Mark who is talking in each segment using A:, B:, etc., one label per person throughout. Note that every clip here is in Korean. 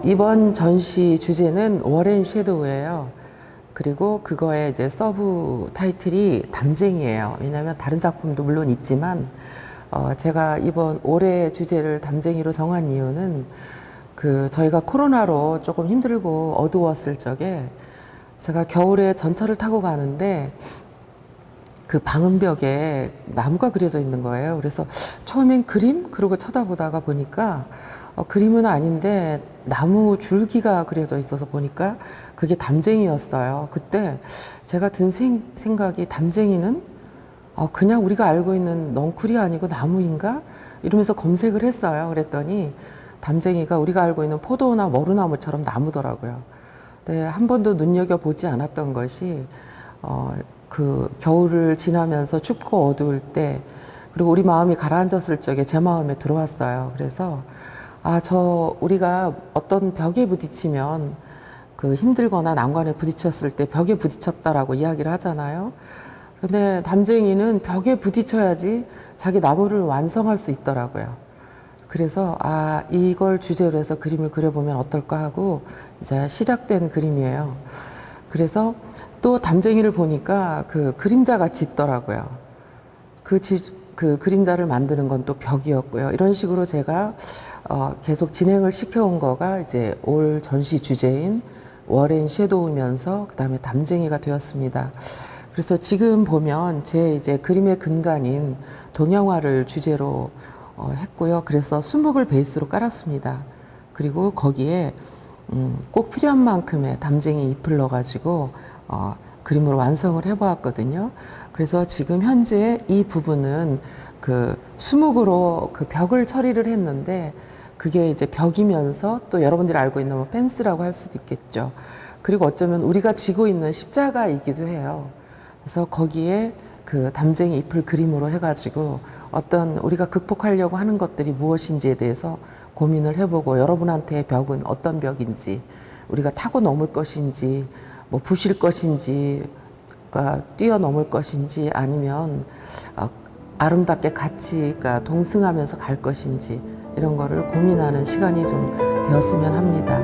A: 이번 전시 주제는 워렌 섀도우예요. 그리고 그거의 이제 서브 타이틀이 담쟁이에요. 왜냐하면 다른 작품도 물론 있지만 제가 이번 올해 주제를 담쟁이로 정한 이유는 저희가 코로나로 조금 힘들고 어두웠을 적에 제가 겨울에 전철을 타고 가는데 그 방음벽에 나무가 그려져 있는 거예요. 그래서 처음엔 그림? 그러고 쳐다보다가 보니까 그림은 아닌데 나무 줄기가 그려져 있어서 보니까 그게 담쟁이였어요. 그때 제가 든 생각이 담쟁이는 그냥 우리가 알고 있는 넝쿨이 아니고 나무인가? 이러면서 검색을 했어요. 그랬더니 담쟁이가 우리가 알고 있는 포도나 머루나무처럼 나무더라고요. 네, 한 번도 눈여겨보지 않았던 것이 그 겨울을 지나면서 춥고 어두울 때 그리고 우리 마음이 가라앉았을 적에 제 마음에 들어왔어요. 그래서 우리가 어떤 벽에 부딪히면 힘들거나 난관에 부딪혔을 때 벽에 부딪혔다라고 이야기를 하잖아요. 근데 담쟁이는 벽에 부딪혀야지 자기 나무를 완성할 수 있더라고요. 그래서 이걸 주제로 해서 그림을 그려보면 어떨까 하고 이제 시작된 그림이에요. 그래서 또 담쟁이를 보니까 그림자가 짙더라고요. 그 그림자를 만드는 건 또 벽이었고요. 이런 식으로 제가 계속 진행을 시켜온 거가 이제 올 전시 주제인 워렌 섀도우면서 그 다음에 담쟁이가 되었습니다. 그래서 지금 보면 제 이제 그림의 근간인 동양화를 주제로 했고요. 그래서 수묵을 베이스로 깔았습니다. 그리고 거기에 꼭 필요한 만큼의 담쟁이 잎을 넣어가지고 그림으로 완성을 해보았거든요. 그래서 지금 현재 이 부분은 수묵으로 벽을 처리를 했는데 그게 이제 벽이면서 또 여러분들이 알고 있는 뭐 펜스라고 할 수도 있겠죠. 그리고 어쩌면 우리가 지고 있는 십자가이기도 해요. 그래서 거기에 담쟁이 잎을 그림으로 해가지고 어떤 우리가 극복하려고 하는 것들이 무엇인지에 대해서 고민을 해보고 여러분한테의 벽은 어떤 벽인지 우리가 타고 넘을 것인지 뭐 부실 것인지 뛰어넘을 것인지 아니면 아름답게 같이 동승하면서 갈 것인지 이런 거를 고민하는 시간이 좀 되었으면 합니다.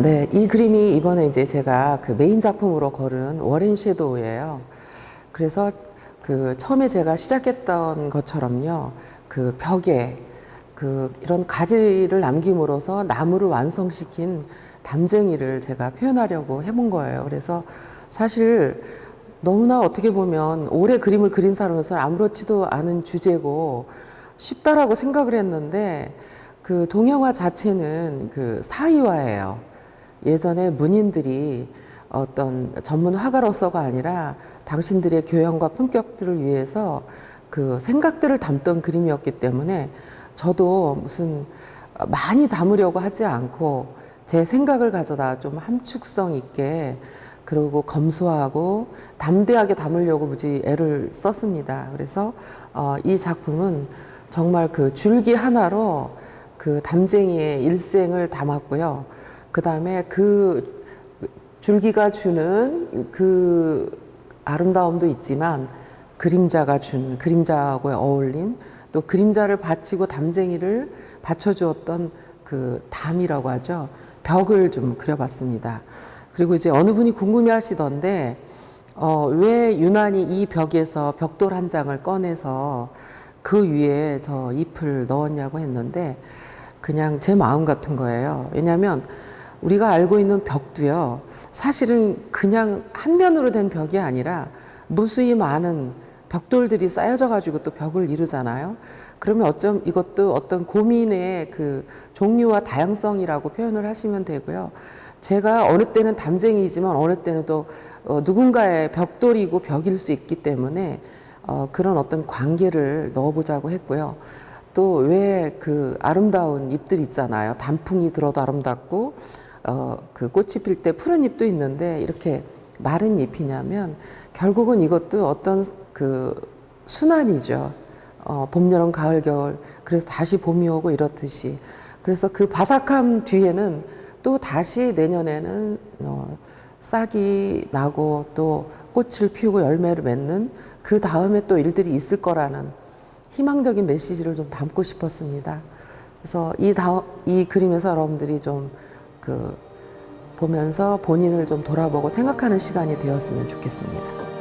A: 네, 이 그림이 이번에 이제 제가 메인 작품으로 걸은 워렌 섀도우예요. 그래서 처음에 제가 시작했던 것처럼요, 벽에 이런 가지를 남김으로써 나무를 완성시킨 담쟁이를 제가 표현하려고 해본 거예요. 그래서 사실 너무나 어떻게 보면 오래 그림을 그린 사람으로서는 아무렇지도 않은 주제고 쉽다라고 생각을 했는데 동양화 자체는 사이화예요. 예전에 문인들이 어떤 전문 화가로서가 아니라 당신들의 교養과 품격들을 위해서 생각들을 담던 그림이었기 때문에 저도 무슨 많이 담으려고 하지 않고 제 생각을 가져다 좀 함축성 있게 그리고 검소하고 담대하게 담으려고 무지 애를 썼습니다. 그래서 이 작품은 정말 줄기 하나로 담쟁이의 일생을 담았고요. 그 다음에 줄기가 주는 아름다움도 있지만 그림자하고의 어울림, 또 그림자를 받치고 담쟁이를 받쳐주었던 담이라고 하죠. 벽을 좀 그려봤습니다. 그리고 이제 어느 분이 궁금해 하시던데, 왜 유난히 이 벽에서 벽돌 한 장을 꺼내서 그 위에 저 잎을 넣었냐고 했는데, 그냥 제 마음 같은 거예요. 왜냐하면 우리가 알고 있는 벽도요, 사실은 그냥 한 면으로 된 벽이 아니라 무수히 많은 벽돌들이 쌓여져 가지고 또 벽을 이루잖아요. 그러면 어쩜 이것도 어떤 고민의 그 종류와 다양성이라고 표현을 하시면 되고요. 제가 어느 때는 담쟁이지만 어느 때는 또 누군가의 벽돌이고 벽일 수 있기 때문에 그런 어떤 관계를 넣어보자고 했고요. 또 왜 그 아름다운 잎들 있잖아요. 단풍이 들어도 아름답고 그 꽃이 필 때 푸른 잎도 있는데 이렇게 마른 잎이냐면 결국은 이것도 어떤 그 순환이죠. 봄, 여름, 가을, 겨울. 그래서 다시 봄이 오고 이렇듯이. 그래서 그 바삭함 뒤에는 또 다시 내년에는 싹이 나고 또 꽃을 피우고 열매를 맺는 그 다음에 또 일들이 있을 거라는 희망적인 메시지를 좀 담고 싶었습니다. 그래서 이 그림에서 여러분들이 좀 그 보면서 본인을 좀 돌아보고 생각하는 시간이 되었으면 좋겠습니다.